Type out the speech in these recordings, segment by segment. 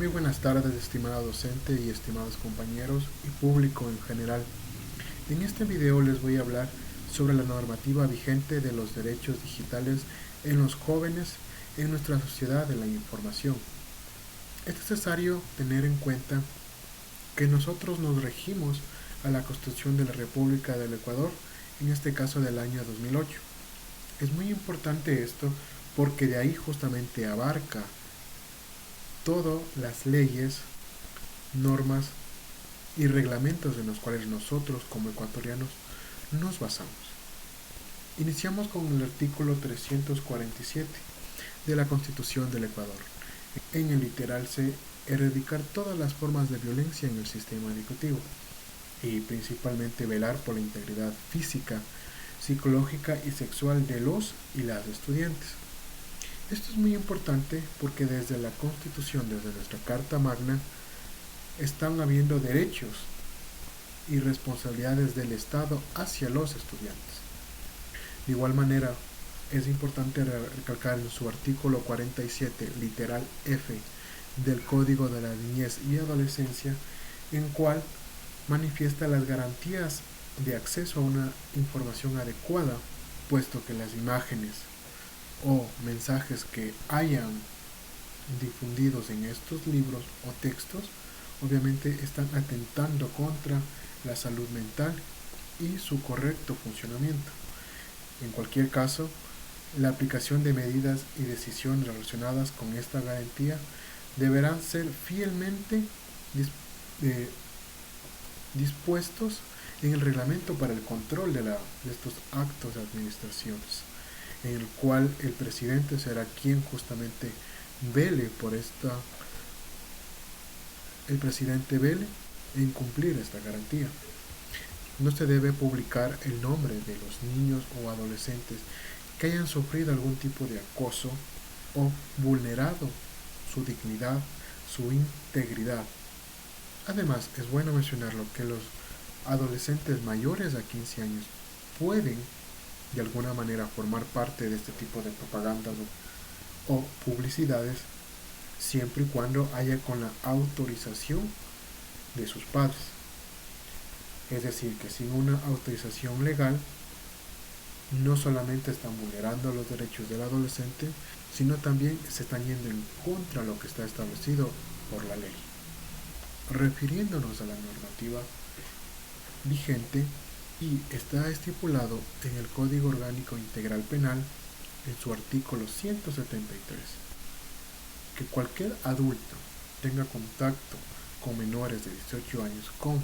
Muy buenas tardes, estimada docente y estimados compañeros y público en general. En este video les voy a hablar sobre la normativa vigente de los derechos digitales en los jóvenes en nuestra sociedad de la información. Es necesario tener en cuenta que nosotros nos regimos a la Constitución de la República del Ecuador, en este caso del año 2008. Es muy importante esto porque de ahí justamente abarca todas las leyes, normas y reglamentos en los cuales nosotros como ecuatorianos nos basamos. Iniciamos con el artículo 347 de la Constitución del Ecuador. En el literal C, erradicar todas las formas de violencia en el sistema educativo y principalmente velar por la integridad física, psicológica y sexual de los y las estudiantes. Esto es muy importante porque desde la Constitución, desde nuestra Carta Magna, están habiendo derechos y responsabilidades del Estado hacia los estudiantes. De igual manera, es importante recalcar en su artículo 47, literal F, del Código de la Niñez y Adolescencia, en cual manifiesta las garantías de acceso a una información adecuada, puesto que las imágenes o mensajes que hayan difundidos en estos libros o textos obviamente están atentando contra la salud mental y su correcto funcionamiento. En cualquier caso, la aplicación de medidas y decisiones relacionadas con esta garantía deberán ser fielmente dispuestos en el reglamento para el control de estos actos de administraciones, en el cual el presidente será quien justamente vele por el presidente vele en cumplir esta garantía. No se debe publicar el nombre de los niños o adolescentes que hayan sufrido algún tipo de acoso o vulnerado su dignidad, su integridad. Además, es bueno mencionarlo que los adolescentes mayores a 15 años pueden de alguna manera formar parte de este tipo de propagandas o publicidades siempre y cuando haya con la autorización de sus padres. Es decir, que sin una autorización legal no solamente están vulnerando los derechos del adolescente, sino también se están yendo en contra de lo que está establecido por la ley. Refiriéndonos a la normativa vigente, y está estipulado en el Código Orgánico Integral Penal en su artículo 173 que cualquier adulto tenga contacto con menores de 18 años con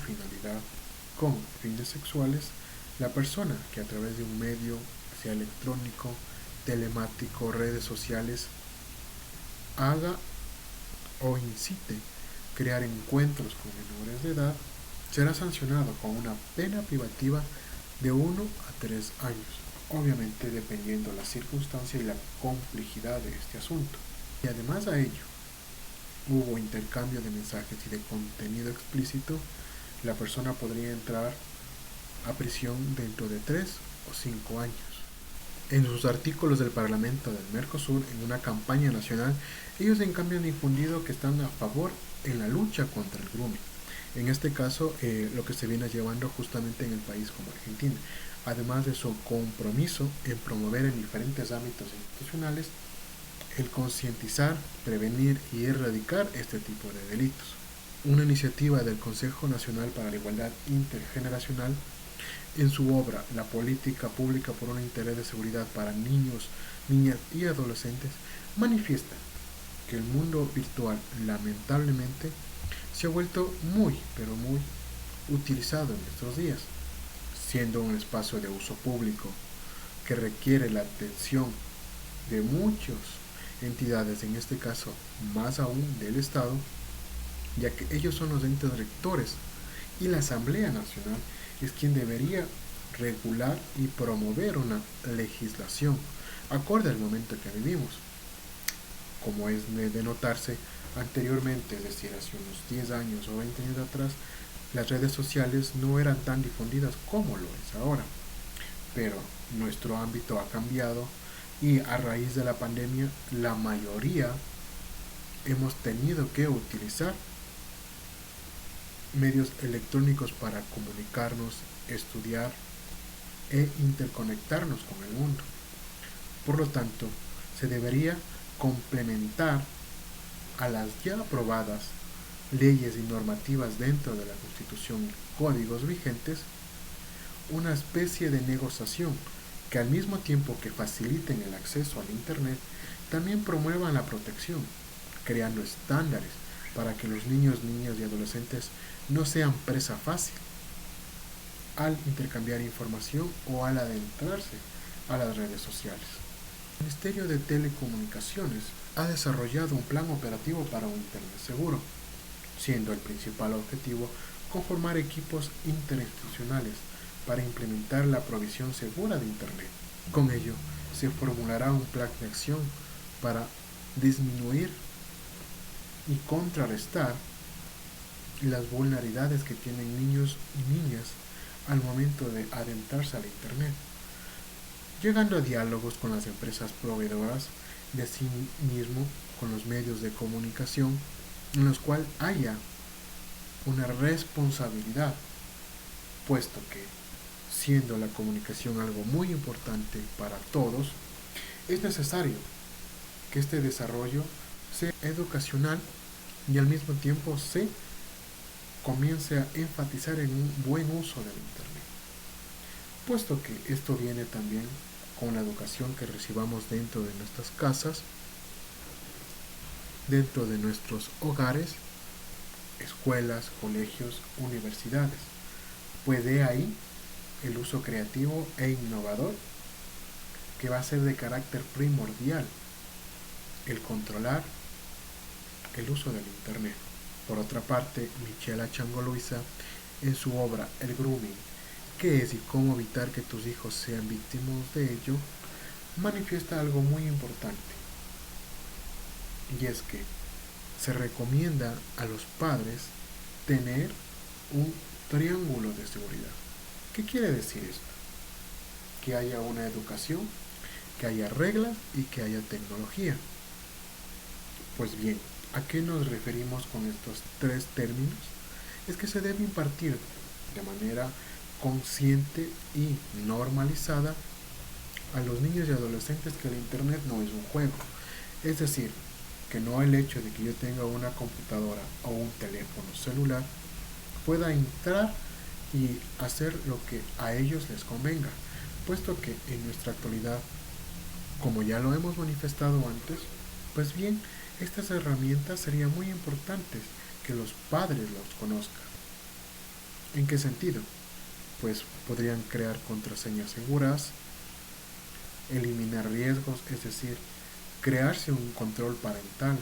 fines sexuales, la persona que a través de un medio, sea electrónico, telemático, redes sociales, haga o incite crear encuentros con menores de edad, será sancionado con una pena privativa de 1 a 3 años, obviamente dependiendo la circunstancia y la complejidad de este asunto. Y además a ello, hubo intercambio de mensajes y de contenido explícito, la persona podría entrar a prisión dentro de 3 o 5 años. En sus artículos del Parlamento del Mercosur, en una campaña nacional, ellos en cambio han difundido que están a favor en la lucha contra el grooming. En este caso, lo que se viene llevando justamente en el país como Argentina, además de su compromiso en promover en diferentes ámbitos institucionales el concientizar, prevenir y erradicar este tipo de delitos. Una iniciativa del Consejo Nacional para la Igualdad Intergeneracional, en su obra La política pública por un interés de seguridad para niños, niñas y adolescentes, manifiesta que el mundo virtual lamentablemente se ha vuelto muy, pero muy utilizado en estos días, siendo un espacio de uso público que requiere la atención de muchas entidades, en este caso más aún del Estado, ya que ellos son los entes rectores y la Asamblea Nacional es quien debería regular y promover una legislación acorde al momento que vivimos. Como es de notarse, anteriormente, es decir, hace unos 10 años o 20 años atrás, las redes sociales no eran tan difundidas como lo es ahora. Pero nuestro ámbito ha cambiado y a raíz de la pandemia, la mayoría hemos tenido que utilizar medios electrónicos para comunicarnos, estudiar e interconectarnos con el mundo. Por lo tanto, se debería complementar a las ya aprobadas leyes y normativas dentro de la Constitución y códigos vigentes una especie de negociación que al mismo tiempo que faciliten el acceso al Internet, también promuevan la protección, creando estándares para que los niños, niñas y adolescentes no sean presa fácil al intercambiar información o al adentrarse a las redes sociales. El Ministerio de Telecomunicaciones ha desarrollado un plan operativo para un Internet seguro, siendo el principal objetivo conformar equipos interinstitucionales para implementar la provisión segura de Internet. Con ello, se formulará un plan de acción para disminuir y contrarrestar las vulnerabilidades que tienen niños y niñas al momento de adentrarse al Internet, llegando a diálogos con las empresas proveedoras de sí mismo, con los medios de comunicación, en los cuales haya una responsabilidad, puesto que, siendo la comunicación algo muy importante para todos, es necesario que este desarrollo sea educacional y al mismo tiempo se comience a enfatizar en un buen uso del Internet, puesto que esto viene también con la educación que recibamos dentro de nuestras casas, dentro de nuestros hogares, escuelas, colegios, universidades. Pues de ahí el uso creativo e innovador que va a ser de carácter primordial el controlar el uso del Internet. Por otra parte, Michela Changoluisa, en su obra El Grooming, qué es y cómo evitar que tus hijos sean víctimas de ello, manifiesta algo muy importante, y es que se recomienda a los padres tener un triángulo de seguridad. ¿Qué quiere decir esto? Que haya una educación, que haya reglas y que haya tecnología. Pues bien, ¿a qué nos referimos con estos tres términos? Es que se debe impartir de manera consciente y normalizada a los niños y adolescentes que el Internet no es un juego. Es decir, que no el hecho de que yo tenga una computadora o un teléfono celular pueda entrar y hacer lo que a ellos les convenga, puesto que en nuestra actualidad, como ya lo hemos manifestado antes, pues bien, estas herramientas serían muy importantes que los padres los conozcan. ¿En qué sentido? Pues podrían crear contraseñas seguras, eliminar riesgos, es decir, crearse un control parental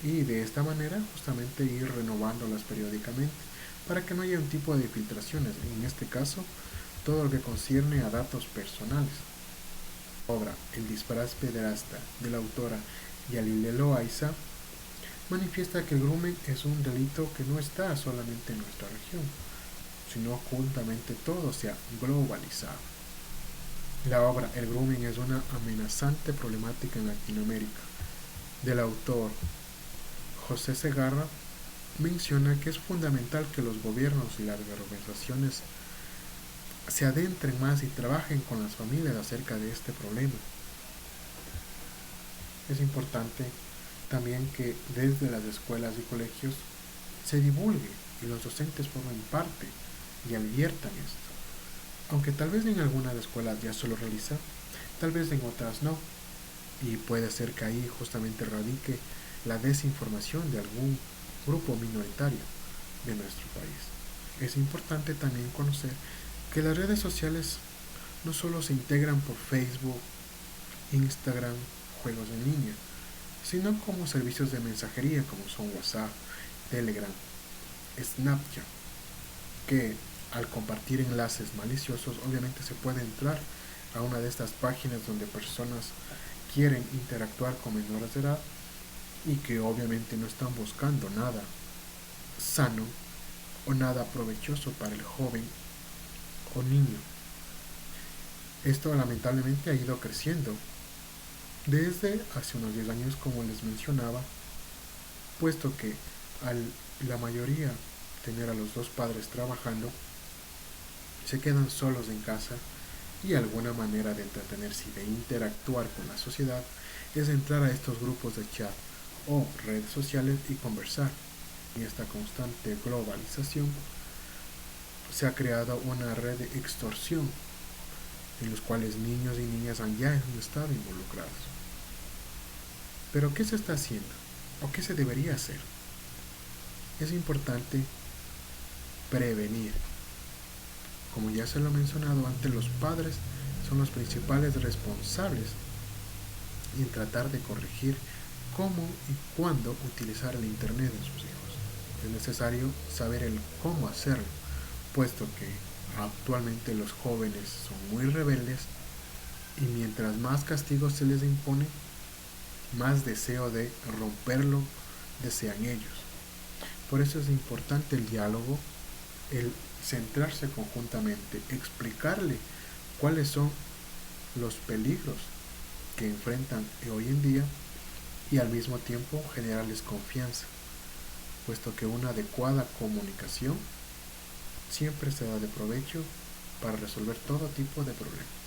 y de esta manera justamente ir renovándolas periódicamente para que no haya un tipo de filtraciones, en este caso todo lo que concierne a datos personales. La obra El disfraz pederasta de la autora Yalile Loaiza manifiesta que el grooming es un delito que no está solamente en nuestra región, sino juntamente todo se ha globalizado. La obra El grooming es una amenazante problemática en Latinoamérica, del autor José Segarra, menciona que es fundamental que los gobiernos y las organizaciones se adentren más y trabajen con las familias acerca de este problema. Es importante también que desde las escuelas y colegios se divulgue y los docentes formen parte y adviertan esto. Aunque tal vez en algunas escuelas ya se lo realiza, tal vez en otras no. Y puede ser que ahí justamente radique la desinformación de algún grupo minoritario de nuestro país. Es importante también conocer que las redes sociales no solo se integran por Facebook, Instagram, juegos en línea, sino como servicios de mensajería como son WhatsApp, Telegram, Snapchat, que al compartir enlaces maliciosos obviamente se puede entrar a una de estas páginas donde personas quieren interactuar con menores de edad y que obviamente no están buscando nada sano o nada provechoso para el joven o niño. Esto lamentablemente ha ido creciendo desde hace unos 10 años, como les mencionaba, puesto que al la mayoría tener a los dos padres trabajando, se quedan solos en casa y alguna manera de entretenerse y de interactuar con la sociedad es entrar a estos grupos de chat o redes sociales y conversar. Y esta constante globalización se ha creado una red de extorsión en los cuales niños y niñas ya han estado involucrados. Pero ¿qué se está haciendo? ¿O qué se debería hacer? Es importante prevenir. Como ya se lo he mencionado antes, los padres son los principales responsables en tratar de corregir cómo y cuándo utilizar el Internet en sus hijos. Es necesario saber el cómo hacerlo, puesto que actualmente los jóvenes son muy rebeldes y mientras más castigos se les impone, más deseo de romperlo desean ellos. Por eso es importante el diálogo, el centrarse conjuntamente, explicarle cuáles son los peligros que enfrentan hoy en día y al mismo tiempo generarles confianza, puesto que una adecuada comunicación siempre será de provecho para resolver todo tipo de problemas.